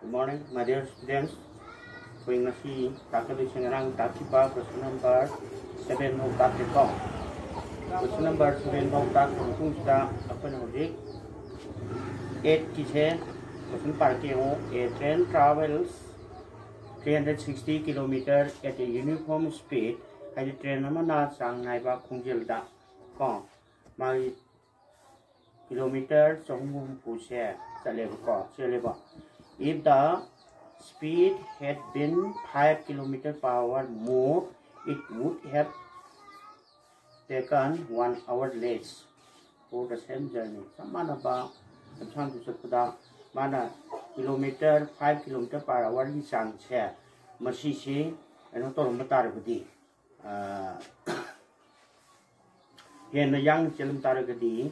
Good morning, my dear students. We will see calculation around question number 7 of question number 7 of the 8 question part a train travels 360 km at a uniform speed. The train namana sang naiba khungjilda ko my kilometer song pushe chaleba. If the speed had been 5 km per hour more, it would have taken 1 hour less for the same journey. Samana ba samsang tu sepada mana kilometer 5 km per hour ni sang che masisi ano to matar budi yen yang chelam tar gadi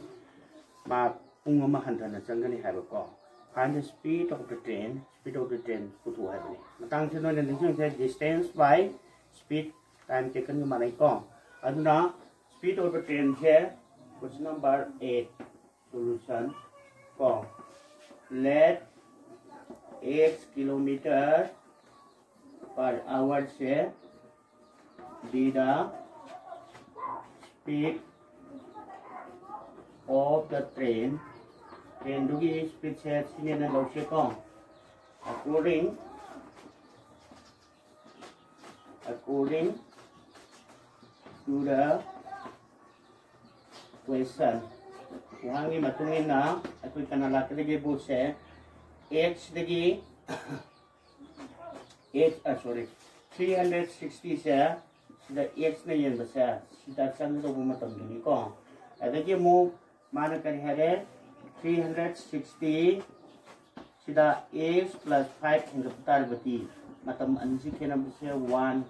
ma pungama hantana changani haba ko. Find the speed of the train. Speed of the train. Putu hai. Matang chino na nisung say distance by speed time taken yung manay ko. Aduna speed of the train here. Question number 8 solution ko. Let 8 kilometer per hour se be the speed of the train. Train dugi speed set sini na law ko. According to the question. Wangi matungin na ako kanala lagi bu se h lagi 360 se sida h na yen ba se sida sang do bu matam ni ko. Adagi mo mana kan hare 360 sida x plus 5 hingga putar beti matam anji kena bisa 1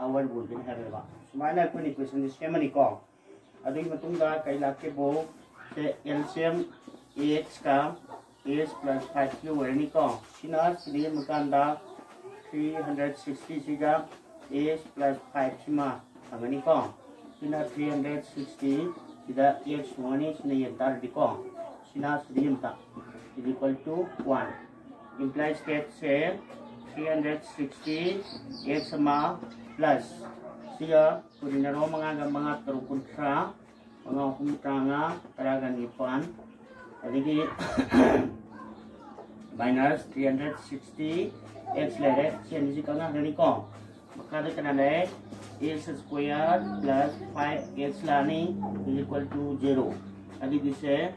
hour bulgin hareba semana ko ni question ni schema ni ko adui matung da kai lake bo se LCM x ka x plus 5 q ni ko sina sini makanda 360 siga x plus 5 sima angani ko sina 360 sida x wani sini yentar di ko sina sini ta is equal to 1. Implies that say 360 x sama plus siya kurinaro mga terukuntra mga humtranga taragan ipan adigi minus 360 x lere siya nisi kana nani ko makada kana le x square plus 5x lani is equal to 0 adigi se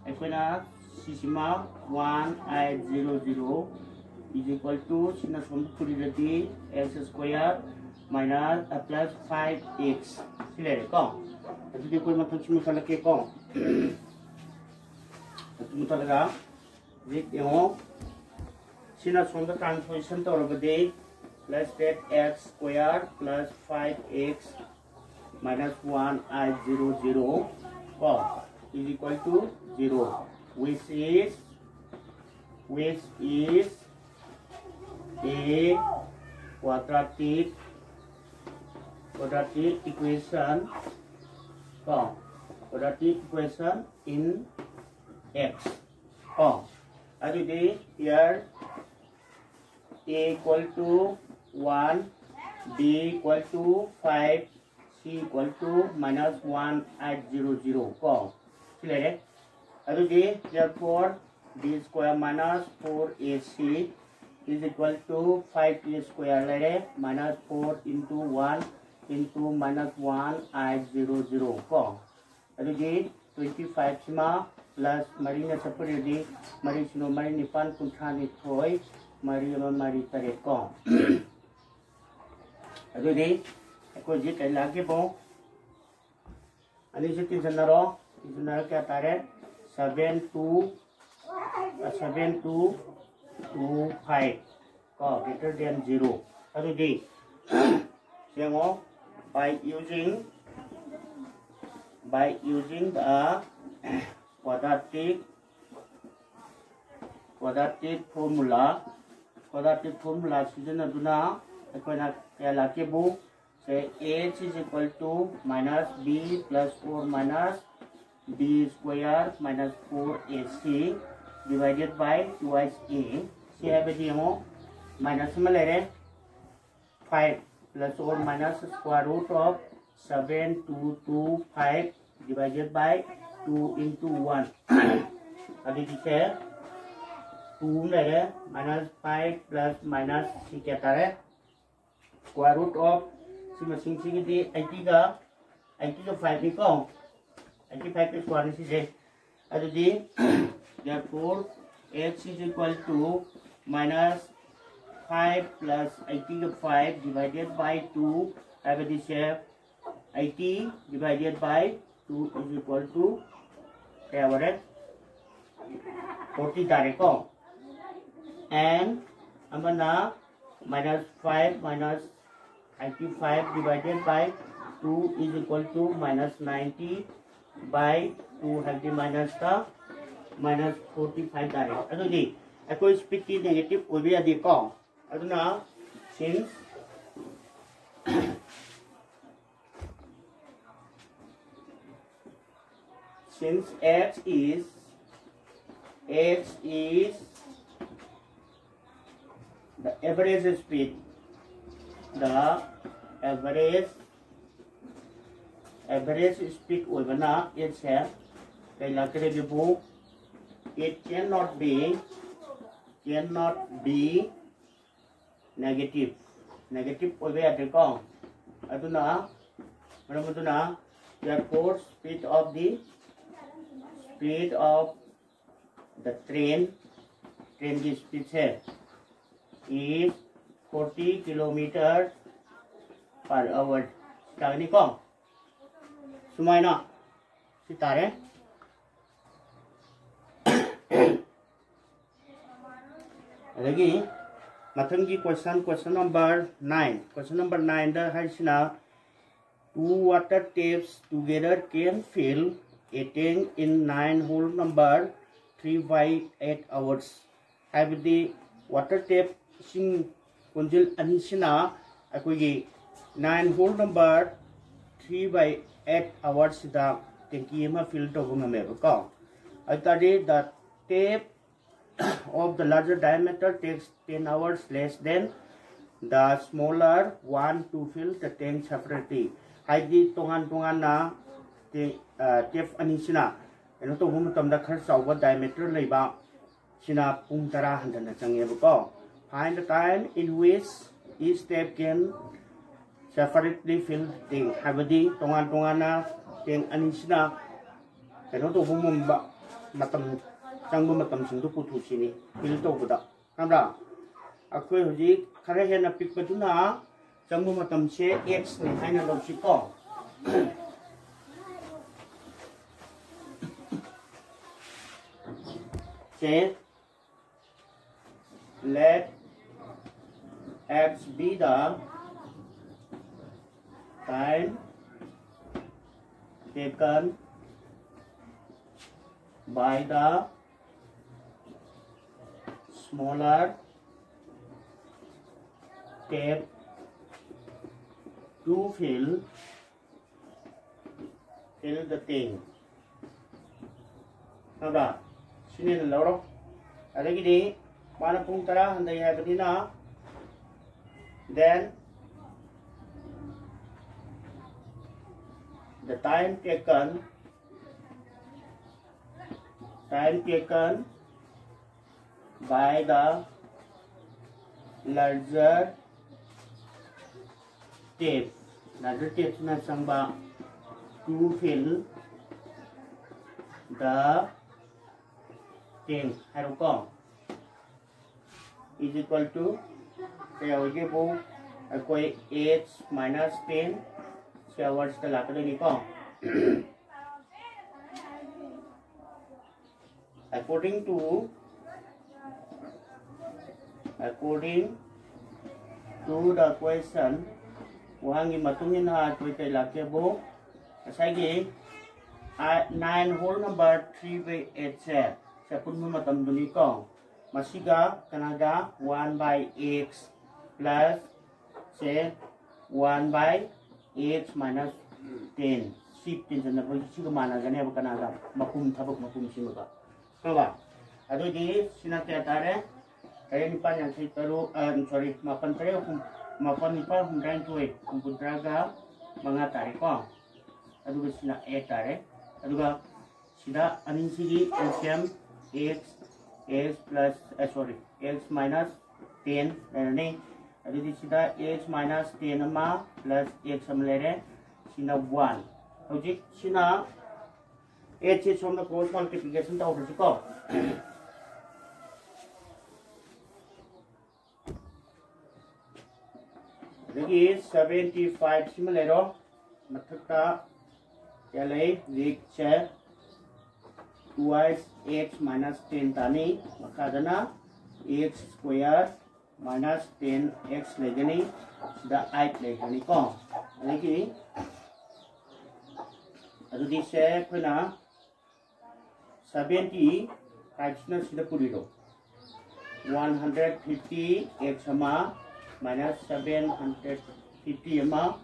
ekuna sisima 1800 is equal to sina sompurilati x square minus plus 5x sile ko ito di ko matang simu salaki ko ito mo talaga dik yung sina somda transformation to robade plus that x square plus 5x minus 1800 ko is equal to 0 which is a quadratic equation in x. Today here a equal to 1, b equal to 5, c equal to minus 1800. Clear? Therefore, b square minus 4ac is equal to 5a square minus 4 into 1 into minus 1800 ko. 25 sima plus marina sapuridi mari sino mari nipan kunthani thoi mari mari tare ko. Ako ji kai lagi bo ani se tin sanaro kya tare 7 to 5 greater than 0. By using the quadratic formula sijanaduna akoina kaya lakebu say h is equal to minus b plus 4 minus b square minus 4ac divided by twice a सी है बदी यमो minus में ले रहे 5 plus or minus square root of 7225 divided by 2 into 1 अभी दिखे 2 ले रहे minus 5 plus minus सी कहता है square root of C machine C की दी 80 का 5 नहीं को 85 के square सी से अभी दी therefore x is equal to minus 5 plus 80 का 5 divided by 2 have this 80 divided by 2 is equal to average 40 tariko and amana minus 5 minus 85 divided by 2 is equal to minus 90 by 2 have the minus का minus 45 tariko अतो जी कोई speed की negative कोई भी अधिक को अदुना since x is the average speed ओइबना x है कैला करेबो it cannot be negative ओइबे अदको अदुना मरमदुना therefore speed of the train की स्पीड है is 40 किलोमीटर पर आवर तागनी को सुमाइना सितारे लगी मथंगी क्वेश्चन नंबर 9 दा हाइसिना two water taps together can fill a tank in 9 whole number 3 by 8 hours have the water tap sing kunjil anisina akogi 9 whole number 3 by 8 hours da tanki ma fill to ngame ko atadi the tap of the larger diameter takes 10 hours less than the smaller one to fill the tank separately हाइदी तोंगान ना tape अनिसिना एनो तो हम तमदा खर साउबा diameter लेबा सिना पुंग तरा हंदना चंगेबको find the time in which each tap can separately fill टिंग हाबदी तोंगान ना टेंग अनिसिना एनो तो हम मतम चंगबो मतम सिंदु पुथुसिनी फिल तोबदा हमरा अखोय हुजी खरे हेना पिकपदुना चंगबो मतम से x ने हाइना लौसिको से let x be the time taken by the smaller tape to fill the thing. Nada, sini loro. Ada gini, mana pun tera handai hai bedina. Then the time taken by the larger tape. Larger tape na sangba to fill the tank haruko is equal to kaya hoge po koi h minus 10 hours ka lakade ni ko according to the question Wahangi matungin ha koi kay lake bo asagi 9 whole number 3 by 8 se sa punmo matam duni ko masiga kanaga 1 by x plus say 1 by x minus 10 10 jana bo siga mana gane ba kanaga makum thabak makum simaga ba ado di sina kya tare Tare nipan yang saya taruh, sorry, mapan tare mapan nipan humdran tuai kumpudraga mga tare ko. Aduga sila tare. Aduga sila aning sigi LCM x plus x minus 10 ni. Aduga sila x minus 10 ama plus x amalere sila 1. Hojik sila h is from the cross multiplication tau ko. Lagi 75 simalero mathakta yalai rig che twice x minus 10 tani makadana x square minus 10x legani da 8 legani ko. Lagi adudi se puna 70 kaitsna sida puriro 150 x sama minus 750 ama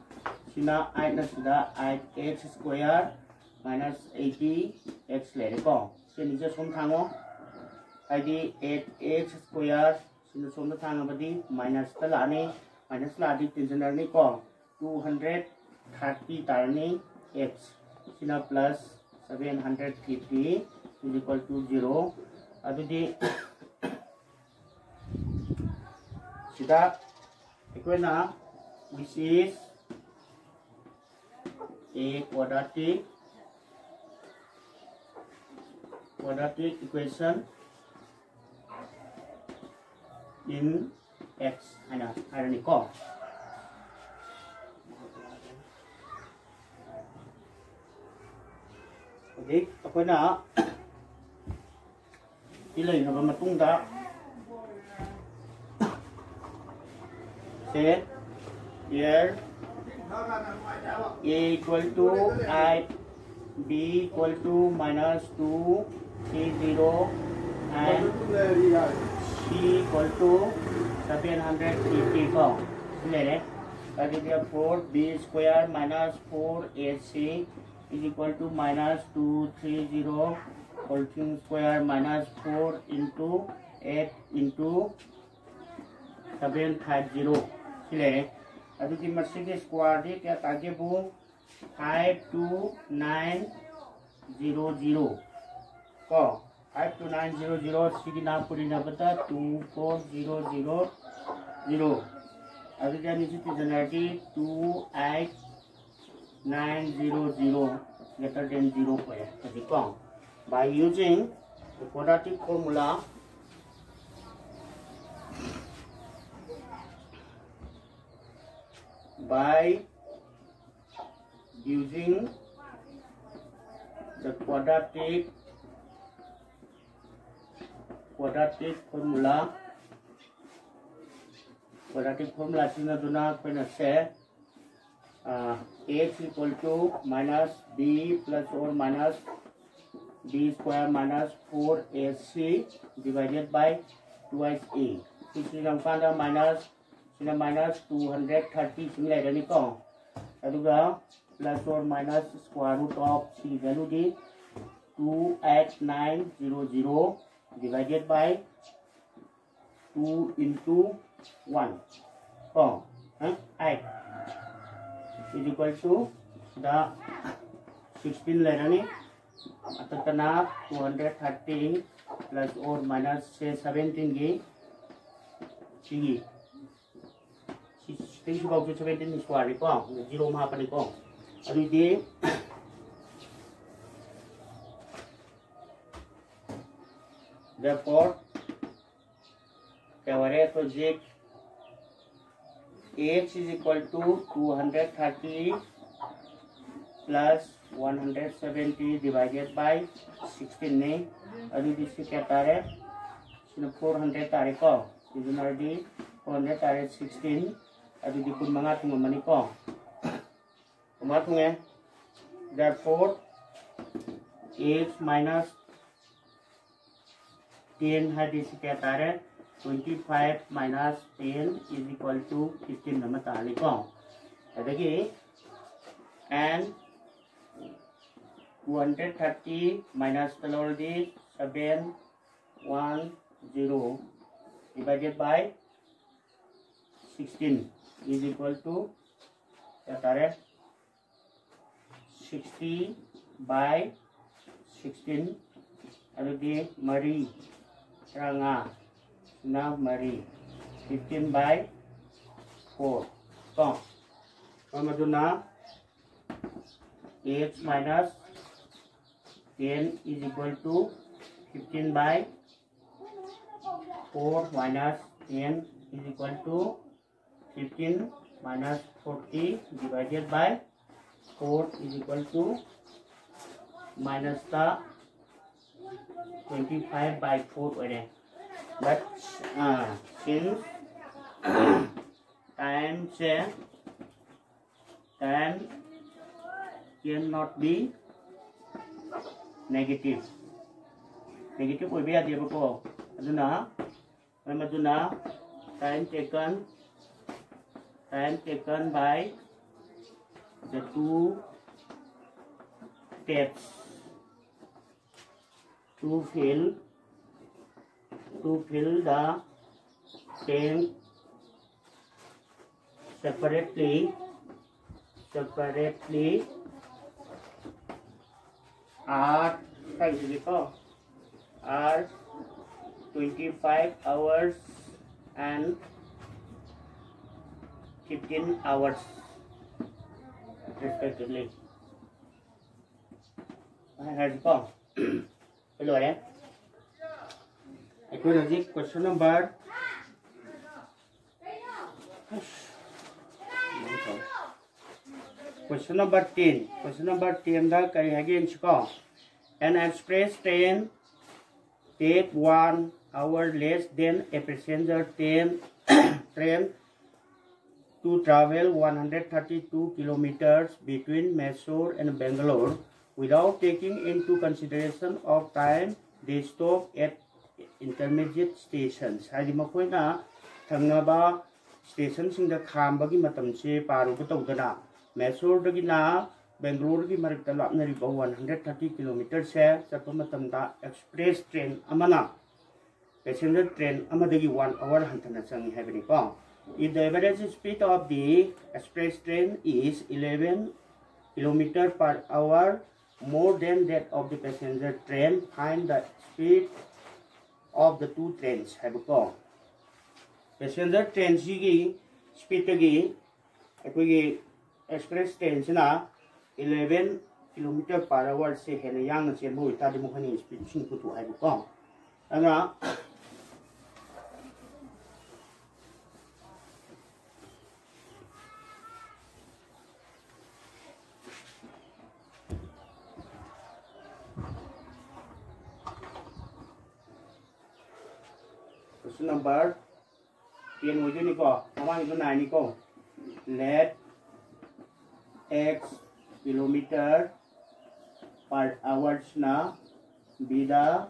sina 8 na sida 8x square minus 80x lere ko sini je som thango id 8x square sina som na thanga badi minus ta lani minus la di tensioner ni ko 230 tarni x sina plus 750 is equal to 0 adudi sida equation which is a quadratic equation in x ana irony ko okay ako na ilay na ba matungda say here a equal to I b equal to minus 2 c 0 and c equal to 750 ko sile that is therefore b square minus 4ac is equal to minus 230 whole thing square minus 4 into 8 into 750 sile adudi masigi square di kya tage bu 52900 ko 52900 sigi na puri na bata 24000 adudi ani siti generati 28900 greater than 0 ko ya ko by using the quadratic formula by using the quadratic formula sina duna pena se x equal to minus b plus or minus b square minus 4ac divided by twice a sina panda minus 230 sila gani ko aduga plus or minus square root of c value di 28900 divided by 2 into 1 ko 8 is equal to the 16 lerani atatana 230 plus or minus say 17 gi sigi things about the 17 square ko 0 ma pa ni ko adi di therefore theorem project x is equal to 230 plus 170 divided by 16 ne adi di se kya tare 400 tare ko di 400 tare 16 adi di pun mga tungo maniko kumatunge therefore x minus 10 hadi sikya tare 25 minus 10 is equal to 15 nama tali ko adagi and 230 minus the lower di 710 divided by 16 is equal to 60 by 16 adudi mari ranga na mari 15 by 4 so maduna 8 minus 10 is equal to 15 by 4 minus 10 is equal to 15 minus 40 divided by 4 is equal to minus the 25 by 4 already. But since time cannot be negative will be at the above. Aduna time taken by the two steps to fill the tank separately are 25 hours and 15 hours respectively. Hello, question number 10. Question number 10 da kari again chiko. An express train take 1 hour less than a passenger train to travel 132 kilometers between Mysore and Bangalore without taking into consideration of time they stop at intermediate stations. Hadi makoina thangaba station singda khambagi matamse paru butawdana Mysore dagina Bangalore gi marakta lapnari ba 130 kilometers se chapa matamda express train amana passenger train amadagi 1 hour hantana changi habani ko. If the average speed of the express train is 11 km per hour more than that of the passenger train, find the speed of the two trains. Have a call. Passenger train gi speed gi express train na 11 km per hour se hena yang chen mo ta di mo hani speed sing putu have a call. Ana question number 10 wujud ni ko sama itu 9 ni ko let x kilometer per hour na be the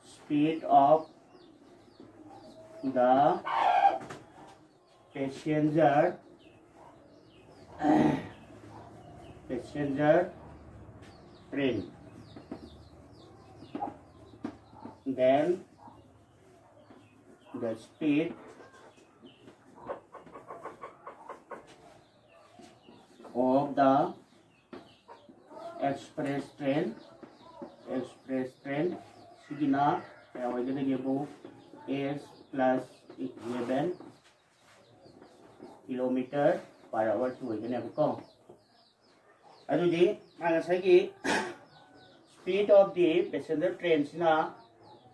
speed of the passenger train, then the speed of the express train sigina we're going to give s plus 11 kilometer per hour we're going to have a call. Adudi angasagi speed of the passenger train sina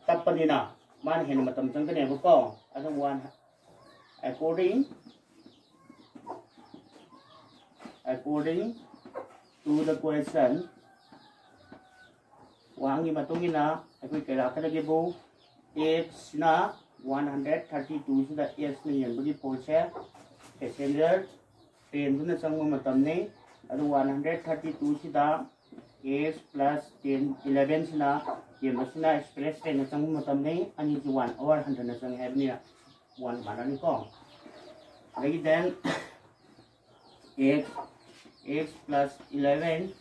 tapanina man hen matam chang kane ko adam one according to the question wangi matungina akoi kala kala gebo h na 132 sida s ni yan bagi polse passenger train na chang matam ne adu 132 sida s plus 10 11 sina Yemasina express train na chang matam nei ani ji 1 hour 100 na chang have ni 1 manani ko lagi then x plus 11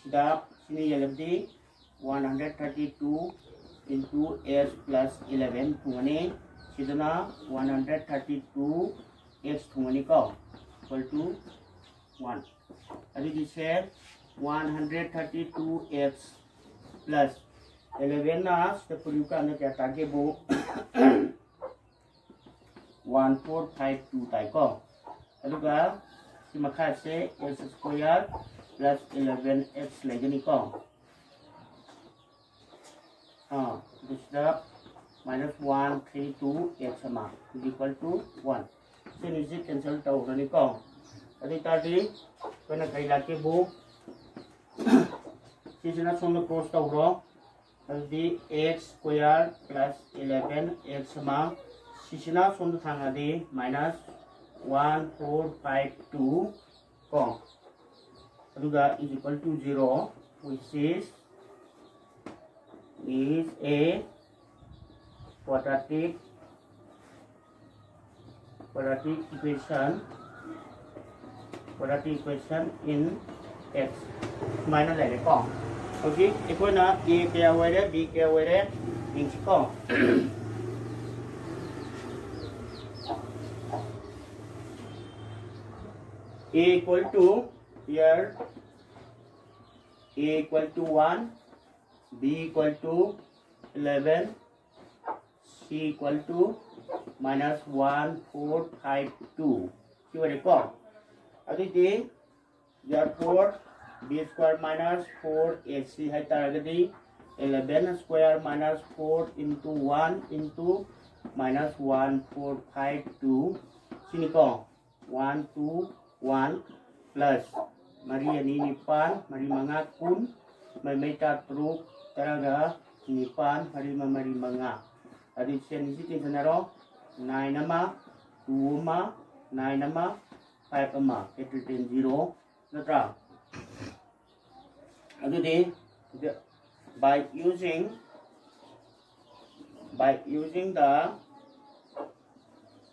sida sini yalabdi 132 into x plus 11 thungani sidana 132 x thungani ko equal to 1 adigi se 132 x plus 11 na step yuka na kya tage bo 1452 tai ko aduga si makha se x square plus 11x legani ko this is the minus 132 x sama is equal to 1 so this is cancel tau rani ko adi tadi kena kai laki bu sisina sum cross tau ro adi x square plus 11x sama sisina sum thanga di minus 1452 ko aduga is equal to 0 which is a quadratic equation in x minus lại có ok equation là a kêu với đấy b kêu với đấy mình chỉ có a equal to here a equal to 1 b equal to 11 c equal to minus 1452 see what it called aditi therefore b square minus 4ac hai taragadi 11 square minus 4 into 1 into minus 1452 sini ko 1 2 1 plus mari ani nipan mari manga kun may meta truk taraga nipan mari manga addition is it naro 9 nama 2 ma 9 nama 5 ma capital 10 0 natra adudi by using the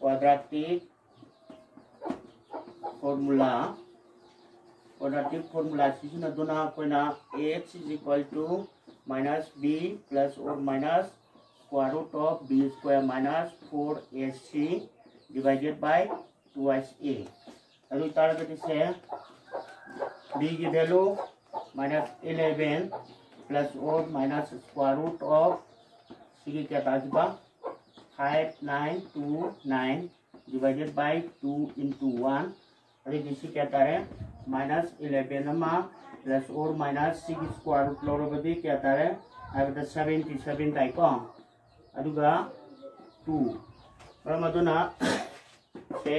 quadratic formula sisina dona koina x is equal to minus b plus or minus square root of b square minus 4ac divided by 2a adu taragati se b ki value minus 11 plus or minus square root of c ki kya tajiba 5929 divided by 2 into 1 adu disi kya tare minus 11 ama plus or minus 6 square root lorobadi kya tare abada 77 tai ko aduga 2 ramaduna se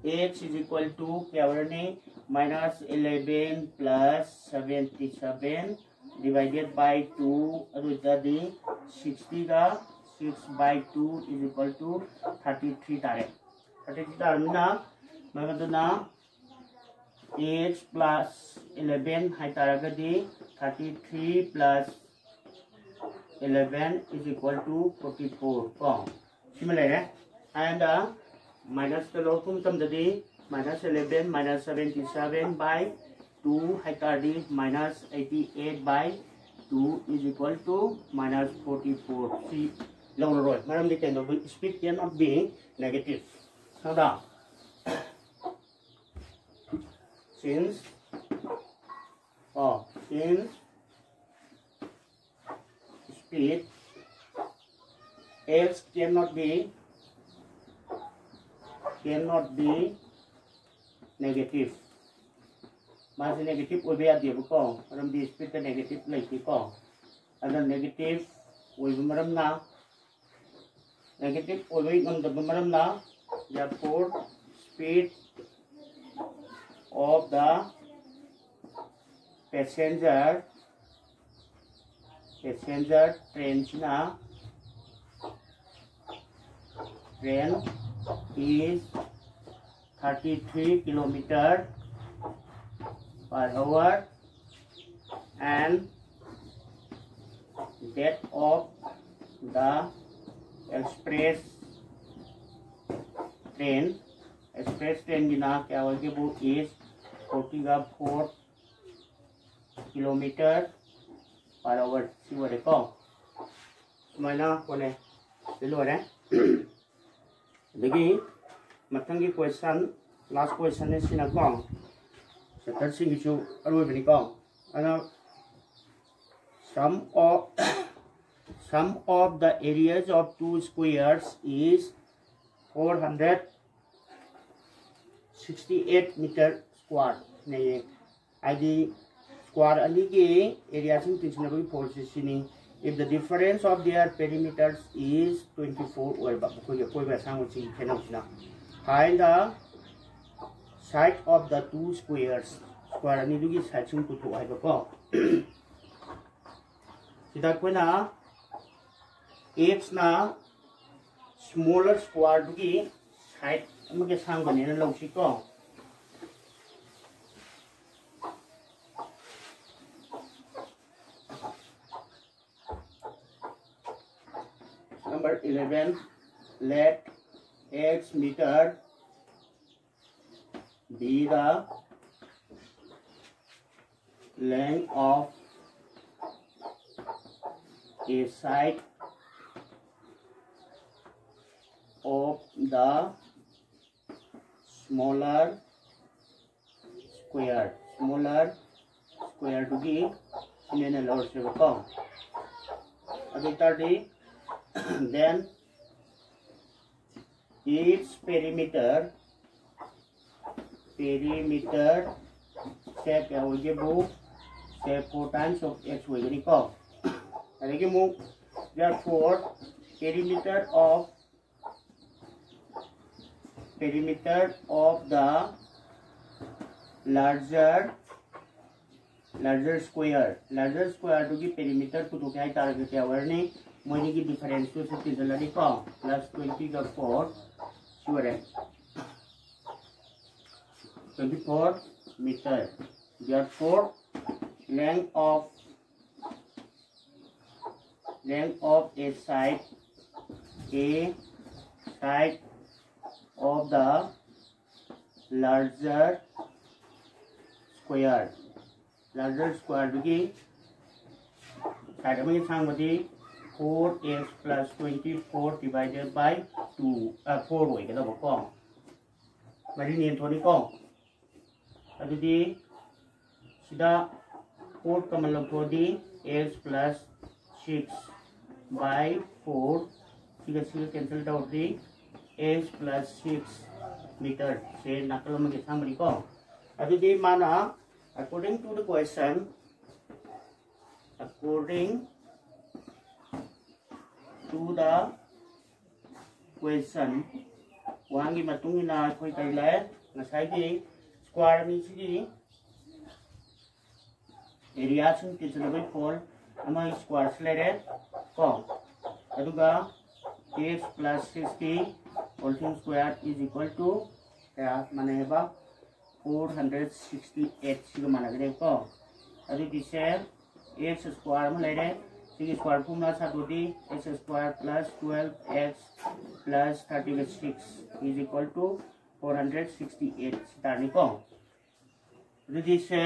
x is equal to kya warni minus 11 plus 77 divided by 2 adu jadi 60 ga 6 by 2 is equal to 33 tare 33 tarna ramaduna x plus 11 hai taragadi 33 plus 11 is equal to 44 ko similar and minus the logum tam dadi minus 11 minus 77 by 2 hai tardi minus 88 by 2 is equal to minus 44 see long road maram di kind of speed cannot be negative sada since speed x cannot be negative mas negative obe adi ko maram di speed the negative like ko and negative obe maram na negative obe ngam da maram na therefore speed of the passenger train is 33 kilometer per hour and that of the express train gina kya hoge wo is 44 kilometer per hour see what it call सुमाइना कोने लोरे दगी मथंगी question last question ने सिना को chapter सिंगिचु अरुबनि को अना sum of the areas of two squares is 468 meter square नहीं आदि square Ali के area सिंग तीसरा कोई forces सिनी if the difference of their perimeters is 24 और कोई वैसा हो चीज़ है ना उसना find the side of the two squares square Ali दुगी side सिंग कुछ हुआ है बको इधर कोई ना x ना smaller square दुगी side मुझे सांग बने ना लोग सिको Number 11. Let x meter be the length of a side of the smaller square. Smaller square to be in a lower circle. Then its perimeter say क्या हो गया वो say 4 times of x हो गया निको अरे कि मु therefore perimeter of the larger square to की perimeter को तो क्या है तार क्या वरने मोनी की डिफरेंस तो से तीसरा को प्लस 20 का 4 श्योर है 24 metre therefore length of a side of the larger square की साइड में सांग बदी 4x plus 24 divided by 2 4 होई के दबो को मरी नियन थोनी को अदुदी सिदा 4 का मतलब तो दी x plus 6 by 4 सिगा cancel out the x plus 6 metre से नकल में के सांग को अदुदी माना according to the question वहांगी मतुंगी ना कोई कइला ngasai gi square ni sigi area sun tisna bai for ama square slere ko aduga x plus 60 whole square is equal to mane heba 468 siga mana gre ko adu dise x square ma lere sigi square formula sa dodi x square plus 12x plus 36 is equal to 468 starting ko adu dise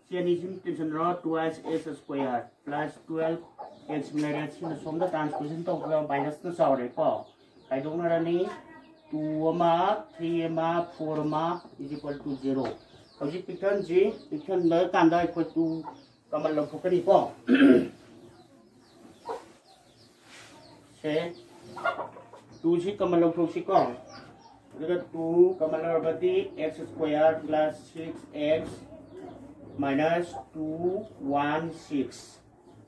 Sianism tension raw twice x square plus 12x lere sin som the transposition to minus to sorry ko kai dong na ni 2 ma 3 ma 4 ma is equal to 0 hoji picture ji picture na kanda equal to kamal lo phukani ko se 2 ji kamal lo phuksi ko daga 2 kamal lo bati x square plus 6x minus 216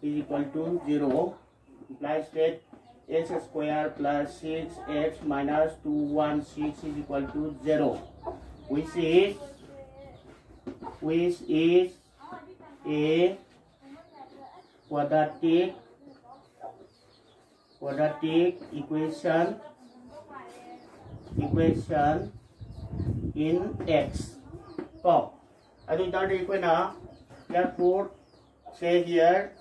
is equal to 0 implies that x square plus 6x minus 216 is equal to 0 which is a quadratic equation in x. So, I think that equation therefore say here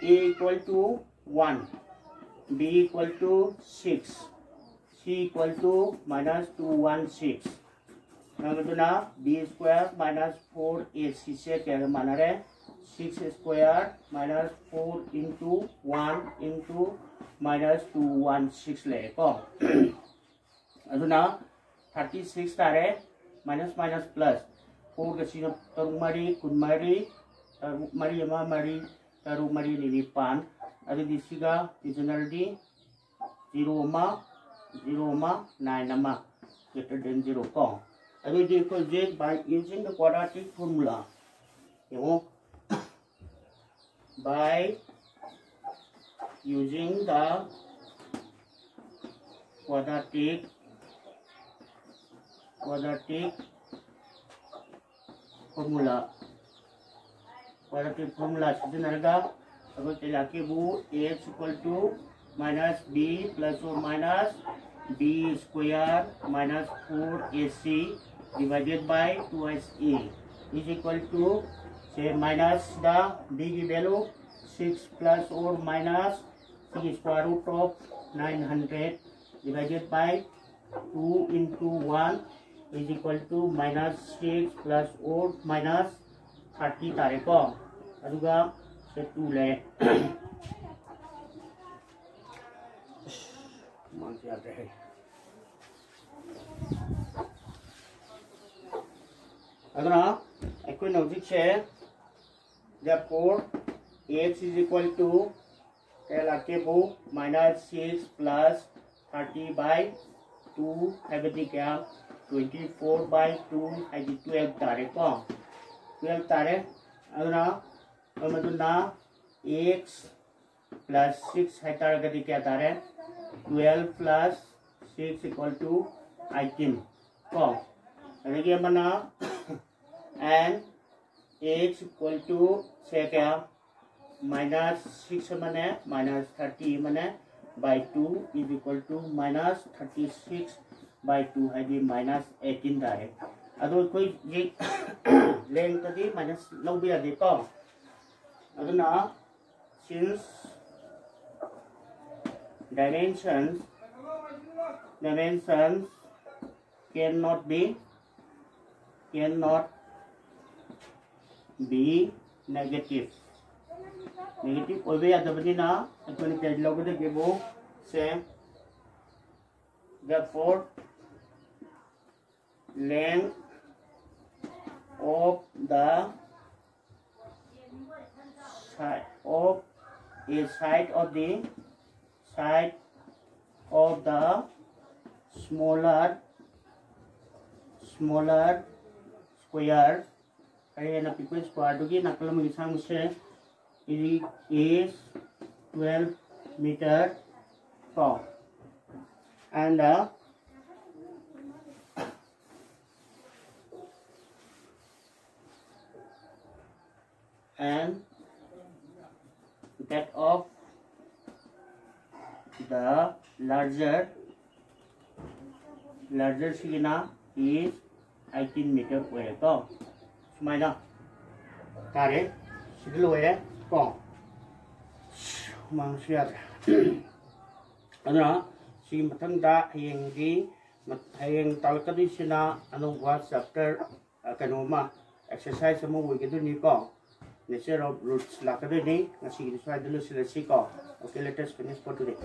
a equal to 1, b equal to 6, c equal to minus 216. Now to na b square minus 4ac से क्या माना रहे 6 square minus 4 into 1 into minus 216 ले को अदुना 36 तारे minus minus plus 4 के सीनो तरु मरी कुन मरी तरु मरी यमा मरी तरु मरी निनी पान अदु दिसिगा generally 0 ma 9 ma greater than 0 को अदु दी को जे by using the quadratic formula you know by using the quadratic formula sebenarnya apa telaki bu x equal to minus b plus or minus b square minus 4ac divided by 2a is equal to say minus the b value 6 plus or minus 6 square root of 900 divided by 2 into 1 is equal to minus 6 plus or minus 30 तारे को अदुगा से 2 ले मान से आते हैं अगला इक्विनोजिक से therefore x is equal to telake bu minus 6 plus 30 by 2 have the क्या 24 by 2 है 12 तारे को 12 तारे अगला मतलब x plus 6 है तारे का क्या तारे 12 plus 6 equal to 18 को अगर बना and x equal to से क्या minus 6 मने minus 30 मने by 2 is equal to minus 36 by 2 है दी minus 18 दारे अदो कोई ये लेंग तदी minus लो भी आदि को अदो ना since dimensions cannot be negative ओबे आदबनी ना अपन पेज लोग दे वो से therefore length of the side of a side of the smaller square अरे ना पिपल स्क्वायर दोगी नकल में किसान से is 12 meter tall and that of the larger signa is 18 meter square तो सुमाइना तारे सिद्धल हुए को मांगसिया अदना सी मथंदा हयेंगी हयेंग तालकदिसिना अनोवा चैप्टर कनोमा एक्सरसाइज अमो वेगेदुनी को नेचर ऑफ रूट्स लाकदुनी ngasi स्वाइदलु सिलेसि को okay let us finish for today